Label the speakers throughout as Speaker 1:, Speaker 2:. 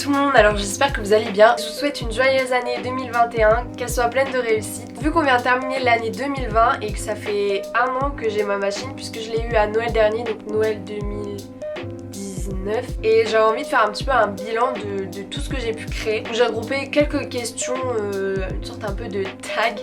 Speaker 1: tout le monde, alors j'espère que vous allez bien. Je vous souhaite une joyeuse année 2021, qu'elle soit pleine de réussite. Vu qu'on vient de terminer l'année 2020 et que ça fait un an que j'ai ma machine puisque je l'ai eu à Noël dernier, donc Noël 2019. Et j'avais envie de faire un petit peu un bilan de tout ce que j'ai pu créer. J'ai regroupé quelques questions, une sorte un peu de tag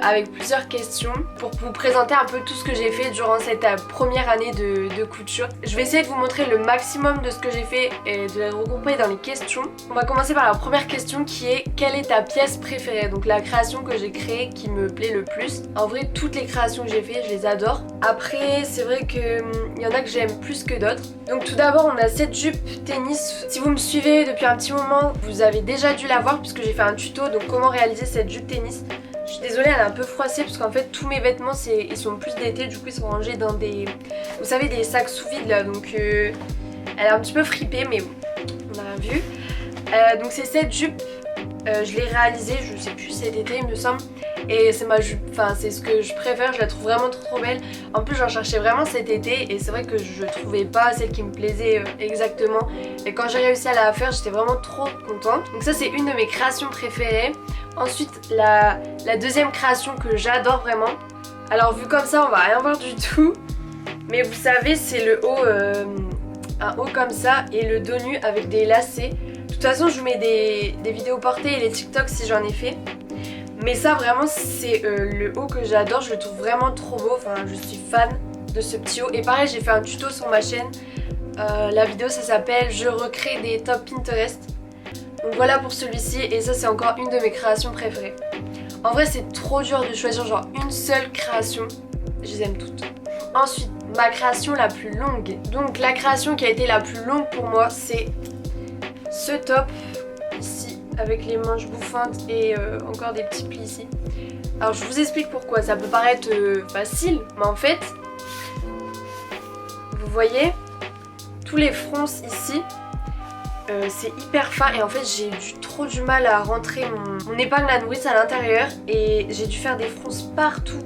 Speaker 1: avec plusieurs questions pour vous présenter un peu tout ce que j'ai fait durant cette première année de couture. Je vais essayer de vous montrer le maximum de ce que j'ai fait et de les regrouper dans les questions. On va commencer par la première question qui est: quelle est ta pièce préférée? Donc la création que j'ai créée qui me plaît le plus. En vrai, toutes les créations que j'ai fait, je les adore. Après, c'est vrai qu'il y en a que j'aime plus que d'autres. Donc tout d'abord, on a cette jupe tennis. Si vous me suivez depuis un petit moment, vous avez déjà dû la voir puisque j'ai fait un tuto, donc comment réaliser cette jupe tennis. Je suis désolée, elle est un peu froissée parce qu'en fait tous mes vêtements ils sont plus d'été, du coup ils sont rangés dans des, vous savez, des sacs sous vide là, donc elle est un petit peu fripée, mais bon, on a vu. Donc c'est cette jupe, je l'ai réalisée, je sais plus, cet été il me semble, et c'est ma jupe, enfin c'est ce que je préfère, je la trouve vraiment trop belle. En plus j'en cherchais vraiment cet été et c'est vrai que je trouvais pas celle qui me plaisait exactement, et quand j'ai réussi à la faire j'étais vraiment trop contente. Donc ça c'est une de mes créations préférées. Ensuite la deuxième création que j'adore vraiment, alors vu comme ça on va rien voir du tout, mais vous savez c'est le haut, un haut comme ça et le dos nu avec des lacets. De toute façon je vous mets des vidéos portées et les TikTok si j'en ai fait. Mais ça vraiment c'est le haut que j'adore, je le trouve vraiment trop beau, enfin je suis fan de ce petit haut. Et pareil j'ai fait un tuto sur ma chaîne, la vidéo ça s'appelle je recrée des tops Pinterest. Donc voilà pour celui-ci, et ça c'est encore une de mes créations préférées. En vrai c'est trop dur de choisir genre une seule création, je les aime toutes. Ensuite ma création la plus longue, donc la création qui a été la plus longue pour moi c'est ce top ici avec les manches bouffantes et encore des petits plis ici. Alors je vous explique pourquoi, ça peut paraître facile, mais en fait vous voyez tous les fronces ici, c'est hyper fin et en fait j'ai eu trop du mal à rentrer mon épingle à nourrice à l'intérieur et j'ai dû faire des fronces partout.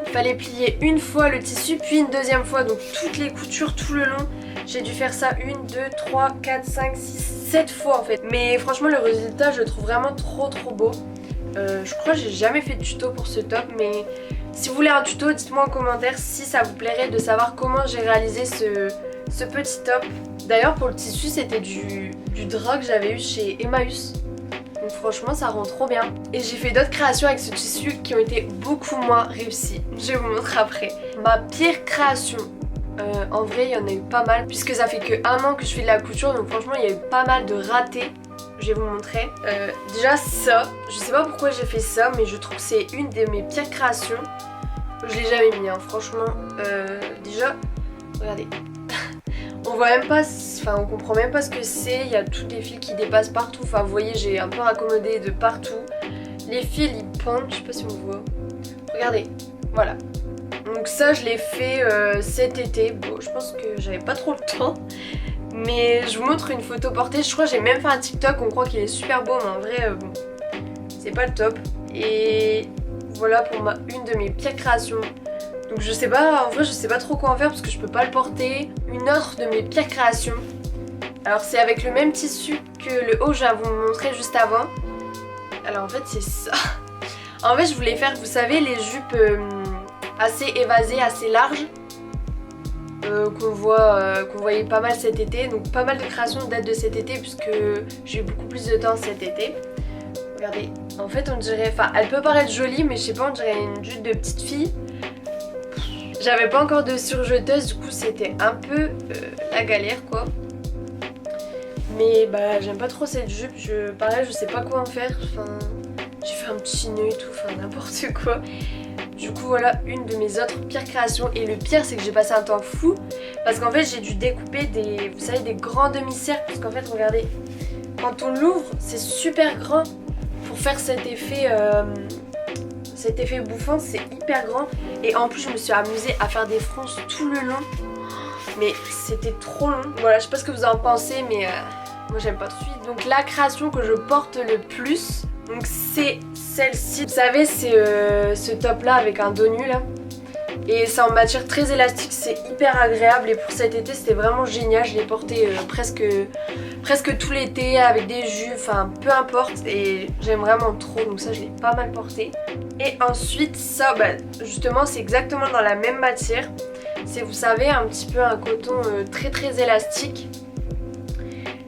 Speaker 1: Il fallait plier une fois le tissu puis une deuxième fois, donc toutes les coutures tout le long. J'ai dû faire ça 1, 2, 3, 4, 5, 6, 7 fois en fait. Mais franchement le résultat je le trouve vraiment trop beau. Je crois que j'ai jamais fait de tuto pour ce top, mais si vous voulez un tuto dites-moi en commentaire si ça vous plairait de savoir comment j'ai réalisé ce petit top. D'ailleurs pour le tissu c'était du drap que j'avais eu chez Emmaüs. Donc franchement ça rend trop bien. Et j'ai fait d'autres créations avec ce tissu qui ont été beaucoup moins réussies. Je vais vous montrer après. Ma pire création, en vrai il y en a eu pas mal puisque ça fait que 1 an que je fais de la couture, donc franchement il y a eu pas mal de ratés. Je vais vous montrer. Déjà ça, je sais pas pourquoi j'ai fait ça, mais je trouve que c'est une de mes pires créations. Je l'ai jamais mis hein, franchement. Déjà, regardez. On voit même pas, enfin on comprend même pas ce que c'est, il y a tous les fils qui dépassent partout, enfin vous voyez j'ai un peu raccommodé de partout. Les fils ils pendent, je sais pas si on voit. Regardez, voilà. Donc ça je l'ai fait cet été, bon je pense que j'avais pas trop le temps. Mais je vous montre une photo portée, je crois que j'ai même fait un TikTok, on croit qu'il est super beau mais en vrai bon, c'est pas le top. Et voilà pour une de mes pires créations. Donc je sais pas, en vrai je sais pas trop quoi en faire parce que je peux pas le porter. Une autre de mes pires créations, alors c'est avec le même tissu que le haut que je viens de vous montrer juste avant. Alors en fait c'est ça. En fait je voulais faire, vous savez, les jupes assez évasées, assez larges, qu'on voyait pas mal cet été. Donc pas mal de créations datent de cet été puisque j'ai eu beaucoup plus de temps cet été. Regardez, en fait on dirait, enfin elle peut paraître jolie mais je sais pas, on dirait une jupe de petite fille. J'avais pas encore de surjeteuse, du coup c'était un peu la galère quoi. Mais bah j'aime pas trop cette jupe, pareil je sais pas quoi en faire, enfin j'ai fait un petit nœud et tout, enfin n'importe quoi. Du coup voilà une de mes autres pires créations, et le pire c'est que j'ai passé un temps fou parce qu'en fait j'ai dû découper des, vous savez, des grands demi-cercles, parce qu'en fait regardez, quand on l'ouvre c'est super grand pour faire cet effet bouffant, c'est hyper grand. Et en plus je me suis amusée à faire des fronces tout le long, mais c'était trop long. Voilà, je sais pas ce que vous en pensez, mais moi j'aime pas tout de suite. Donc la création que je porte le plus, donc c'est celle-ci. Vous savez c'est ce top là avec un dos nu là. Et c'est en matière très élastique, c'est hyper agréable et pour cet été c'était vraiment génial. Je l'ai porté presque tout l'été avec des jupes, enfin peu importe, et j'aime vraiment trop, donc ça je l'ai pas mal porté. Et ensuite ça, justement c'est exactement dans la même matière. C'est, vous savez, un petit peu un coton très élastique.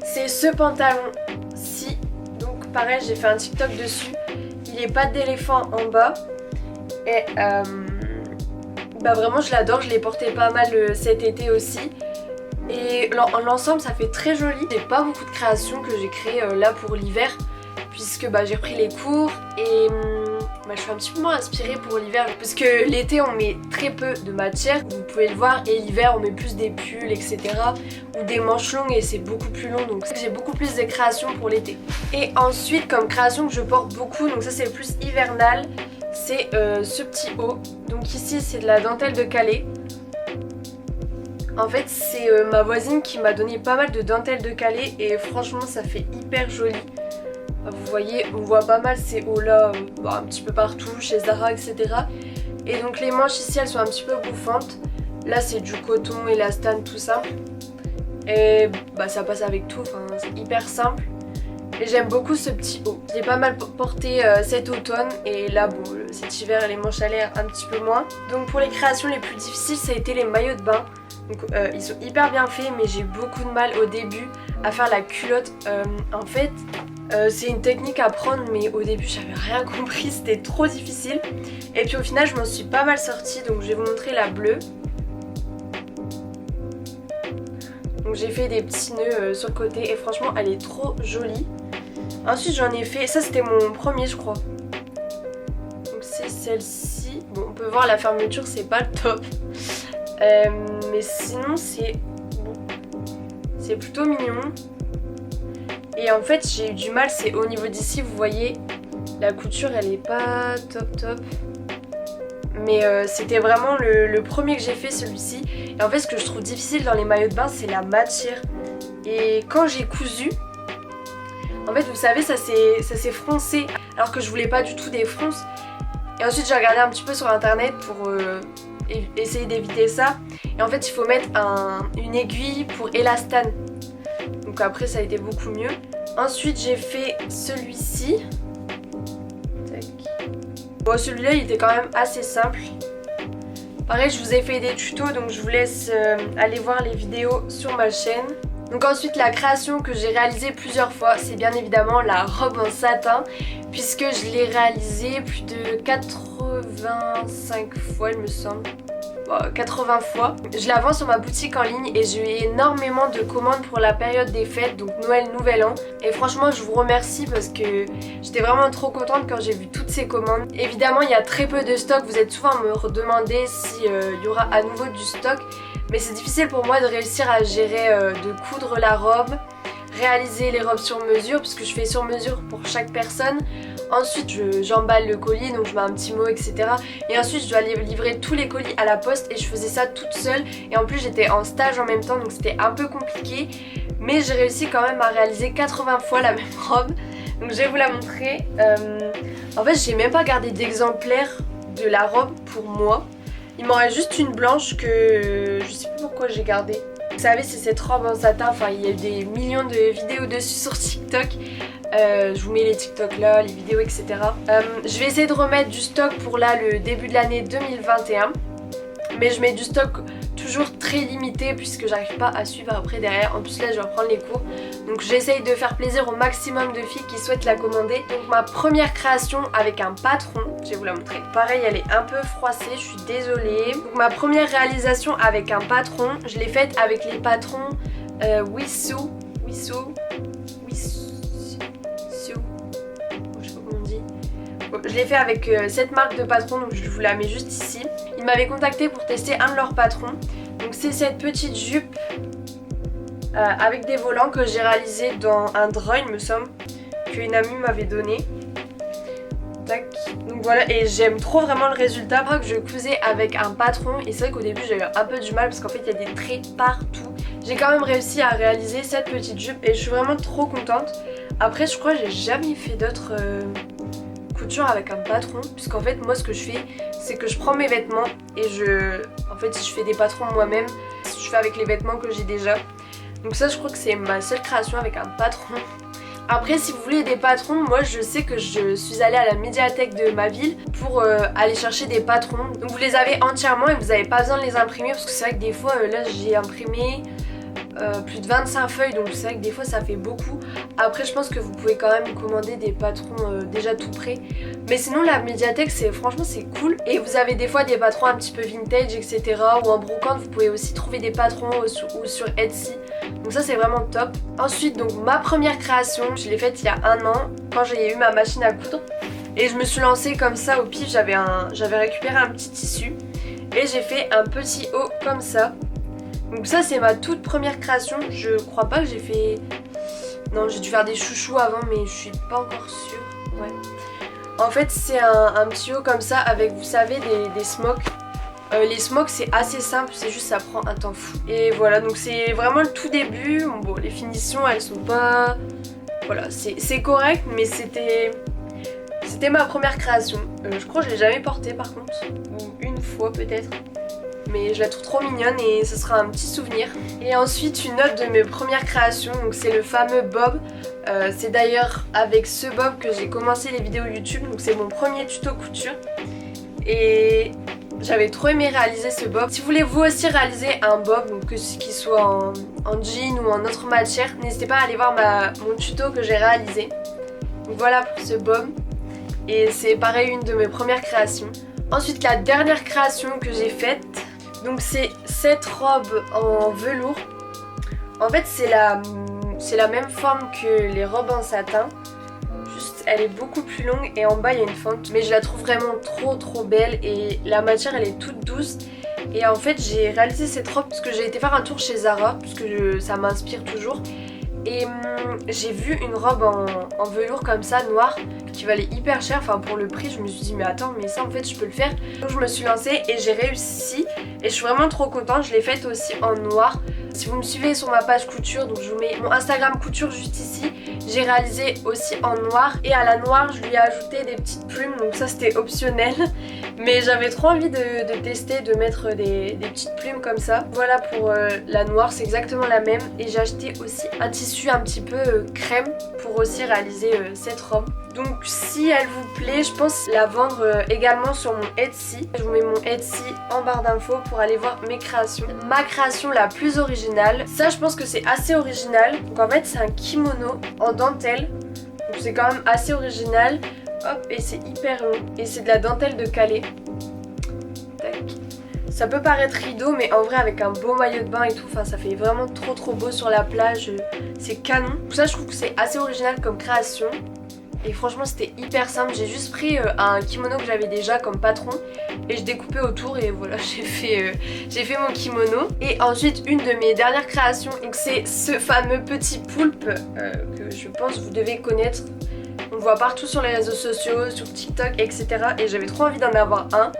Speaker 1: C'est ce pantalon-ci, donc pareil j'ai fait un TikTok dessus. Il est pattes d'éléphant en bas et vraiment je l'adore, je l'ai porté pas mal cet été aussi. Et l'ensemble ça fait très joli. J'ai pas beaucoup de créations que j'ai créées là pour l'hiver, puisque j'ai repris les cours et je suis un petit peu moins inspirée pour l'hiver, parce que l'été on met très peu de matière, vous pouvez le voir, et l'hiver on met plus des pulls etc, ou des manches longues et c'est beaucoup plus long, donc j'ai beaucoup plus de créations pour l'été. Et ensuite comme création que je porte beaucoup, donc ça c'est plus hivernal, c'est ce petit haut. Donc ici c'est de la dentelle de Calais. En fait c'est ma voisine qui m'a donné pas mal de dentelle de Calais et franchement ça fait hyper joli. Vous voyez, on voit pas mal ces hauts là un petit peu partout, chez Zara etc. Et donc les manches ici elles sont un petit peu bouffantes. Là c'est du coton, élastane, tout simple. Et ça passe avec tout, enfin c'est hyper simple. Et j'aime beaucoup ce petit haut. Je l'ai pas mal porté cet automne et là cet hiver les manches à l'air un petit peu moins. Donc pour les créations les plus difficiles ça a été les maillots de bain. Donc ils sont hyper bien faits, mais j'ai beaucoup de mal au début à faire la culotte. En fait c'est une technique à prendre, mais au début j'avais rien compris, c'était trop difficile. Et puis au final je m'en suis pas mal sortie, donc je vais vous montrer la bleue. Donc j'ai fait des petits nœuds sur le côté et franchement elle est trop jolie. Ensuite j'en ai fait, ça c'était mon premier je crois. Donc c'est celle-ci. Bon on peut voir la fermeture c'est pas le top. Mais sinon c'est bon, c'est plutôt mignon. Et en fait j'ai eu du mal, c'est au niveau d'ici, vous voyez la couture elle est pas top. Mais c'était vraiment le premier que j'ai fait, celui-ci. Et en fait ce que je trouve difficile dans les maillots de bain c'est la matière. Et quand j'ai cousu, en fait vous savez ça s'est froncé alors que je voulais pas du tout des fronces. Et ensuite j'ai regardé un petit peu sur internet pour essayer d'éviter ça. Et en fait il faut mettre une aiguille pour élastane. Donc après ça a été beaucoup mieux. Ensuite j'ai fait celui-ci. Bon celui-là il était quand même assez simple. Pareil je vous ai fait des tutos donc je vous laisse aller voir les vidéos sur ma chaîne. Donc ensuite la création que j'ai réalisée plusieurs fois c'est bien évidemment la robe en satin, puisque je l'ai réalisée plus de 85 fois il me semble. 80 fois. Je la vends sur ma boutique en ligne et j'ai eu énormément de commandes pour la période des fêtes, donc Noël, Nouvel An. Et franchement je vous remercie parce que j'étais vraiment trop contente quand j'ai vu toutes ces commandes. Évidemment il y a très peu de stock, vous êtes souvent à me redemander s'il y aura à nouveau du stock. Mais c'est difficile pour moi de réussir à gérer, de coudre la robe, réaliser les robes sur mesure, puisque je fais sur mesure pour chaque personne. Ensuite j'emballe le colis, donc je mets un petit mot etc. Et ensuite je dois livrer tous les colis à la poste et je faisais ça toute seule. Et en plus j'étais en stage en même temps donc c'était un peu compliqué. Mais j'ai réussi quand même à réaliser 80 fois la même robe. Donc je vais vous la montrer. En fait j'ai même pas gardé d'exemplaire de la robe pour moi. Il m'en reste juste une blanche que je sais plus pourquoi j'ai gardée. Vous savez c'est cette robe en satin, enfin il y a eu des millions de vidéos dessus sur TikTok. Je vous mets les TikTok là, les vidéos etc. Je vais essayer de remettre du stock pour là le début de l'année 2021. Mais je mets du stock toujours très limité puisque j'arrive pas à suivre après derrière. En plus là je vais reprendre les cours. Donc j'essaye de faire plaisir au maximum de filles qui souhaitent la commander. Donc ma première création avec un patron, je vais vous la montrer. Pareil elle est un peu froissée, je suis désolée. Donc ma première réalisation avec un patron, je l'ai faite avec les patrons Wissou. Je l'ai fait avec cette marque de patron, donc je vous la mets juste ici. Ils m'avaient contacté pour tester un de leurs patrons. Donc c'est cette petite jupe avec des volants que j'ai réalisé dans un drap il me semble, qu'une amie m'avait donné. Tac. Donc voilà, et j'aime trop vraiment le résultat. Je crois que je cousais avec un patron et c'est vrai qu'au début j'ai eu un peu du mal parce qu'en fait il y a des traits partout. J'ai quand même réussi à réaliser cette petite jupe et je suis vraiment trop contente. Après je crois que j'ai jamais fait d'autres couture avec un patron, puisqu'en fait moi ce que je fais c'est que je prends mes vêtements et en fait je fais des patrons moi-même. Je fais avec les vêtements que j'ai déjà. Donc ça je crois que c'est ma seule création avec un patron. Après si vous voulez des patrons, moi je sais que je suis allée à la médiathèque de ma ville pour aller chercher des patrons. Donc vous les avez entièrement et vous n'avez pas besoin de les imprimer parce que c'est vrai que des fois là j'ai imprimé plus de 25 feuilles, donc c'est vrai que des fois ça fait beaucoup. Après je pense que vous pouvez quand même commander des patrons déjà tout prêts. Mais sinon la médiathèque franchement c'est cool. Et vous avez des fois des patrons un petit peu vintage etc. Ou en brocante vous pouvez aussi trouver des patrons ou sur Etsy. Donc ça c'est vraiment top. Ensuite donc ma première création, je l'ai faite il y a 1 an quand j'ai eu ma machine à coudre. Et je me suis lancée comme ça au pif, j'avais récupéré un petit tissu. Et j'ai fait un petit haut comme ça. Donc ça c'est ma toute première création, je crois pas que j'ai fait... Non j'ai dû faire des chouchous avant mais je suis pas encore sûre. Ouais. En fait c'est un petit haut comme ça avec vous savez des smocks. Les smocks c'est assez simple, c'est juste ça prend un temps fou. Et voilà donc c'est vraiment le tout début. Bon les finitions elles sont pas... Voilà c'est correct mais c'était ma première création. Je crois que je l'ai jamais portée par contre. Ou une fois peut-être. Mais je la trouve trop mignonne et ce sera un petit souvenir. Et ensuite une autre de mes premières créations, donc c'est le fameux bob. C'est d'ailleurs avec ce bob que j'ai commencé les vidéos YouTube, donc c'est mon premier tuto couture. Et j'avais trop aimé réaliser ce bob. Si vous voulez vous aussi réaliser un bob, donc qu'il soit en jean ou en autre matière, n'hésitez pas à aller voir mon tuto que j'ai réalisé. Donc voilà pour ce bob. Et c'est pareil une de mes premières créations. Ensuite la dernière création que j'ai faite, donc c'est cette robe en velours. En fait c'est la même forme que les robes en satin. Juste elle est beaucoup plus longue et en bas il y a une fente. Mais je la trouve vraiment trop belle et la matière elle est toute douce. Et en fait j'ai réalisé cette robe parce que j'ai été faire un tour chez Zara, parce que ça m'inspire toujours. Et j'ai vu une robe en velours comme ça, noire, qui valait hyper cher, enfin pour le prix je me suis dit mais attends mais ça en fait je peux le faire. Donc je me suis lancée et j'ai réussi et je suis vraiment trop contente, je l'ai faite aussi en noir. Si vous me suivez sur ma page couture, donc je vous mets mon Instagram couture juste ici, j'ai réalisé aussi en noir et à la noire je lui ai ajouté des petites plumes, donc ça c'était optionnel. Mais j'avais trop envie de tester, de mettre des petites plumes comme ça. Voilà pour la noire, c'est exactement la même. Et j'ai acheté aussi un tissu un petit peu crème pour aussi réaliser cette robe. Donc si elle vous plaît, je pense la vendre également sur mon Etsy. Je vous mets mon Etsy en barre d'infos pour aller voir mes créations. Ma création la plus originale, ça je pense que c'est assez original. Donc en fait c'est un kimono en dentelle. Donc c'est quand même assez original. Hop, et c'est hyper long. Et c'est de la dentelle de Calais. Tac. Ça peut paraître rideau, mais en vrai avec un beau maillot de bain et tout, enfin ça fait vraiment trop beau sur la plage. C'est canon. Tout ça je trouve que c'est assez original comme création. Et franchement c'était hyper simple, j'ai juste pris un kimono que j'avais déjà comme patron et je découpais autour et voilà j'ai fait mon kimono. Et ensuite une de mes dernières créations, c'est ce fameux petit poulpe que je pense que vous devez connaître. On le voit partout sur les réseaux sociaux, sur TikTok etc. Et j'avais trop envie d'en avoir un.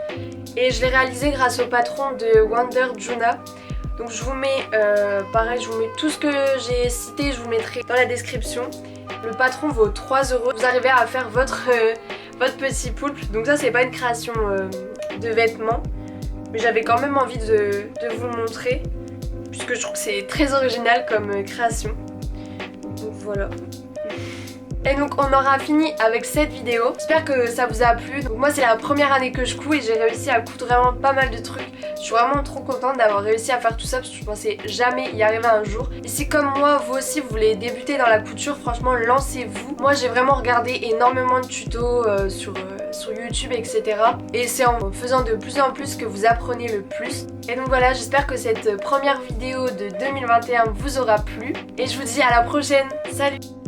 Speaker 1: Et je l'ai réalisé grâce au patron de Wonder Juna. Donc je vous mets, pareil je vous mets tout ce que j'ai cité, je vous mettrai dans la description. Le patron vaut 3 €. Vous arrivez à faire votre petit poulpe. Donc ça c'est pas une création de vêtements. Mais j'avais quand même envie de vous le montrer. Puisque je trouve que c'est très original comme création. Donc voilà. Et donc on aura fini avec cette vidéo. J'espère que ça vous a plu. Donc moi c'est la première année que je couds et j'ai réussi à coudre vraiment pas mal de trucs. Je suis vraiment trop contente d'avoir réussi à faire tout ça parce que je pensais jamais y arriver un jour. Et si comme moi vous aussi vous voulez débuter dans la couture, franchement lancez-vous. Moi j'ai vraiment regardé énormément de tutos sur YouTube etc. Et c'est en faisant de plus en plus que vous apprenez le plus. Et donc voilà, j'espère que cette première vidéo de 2021 vous aura plu. Et je vous dis à la prochaine. Salut!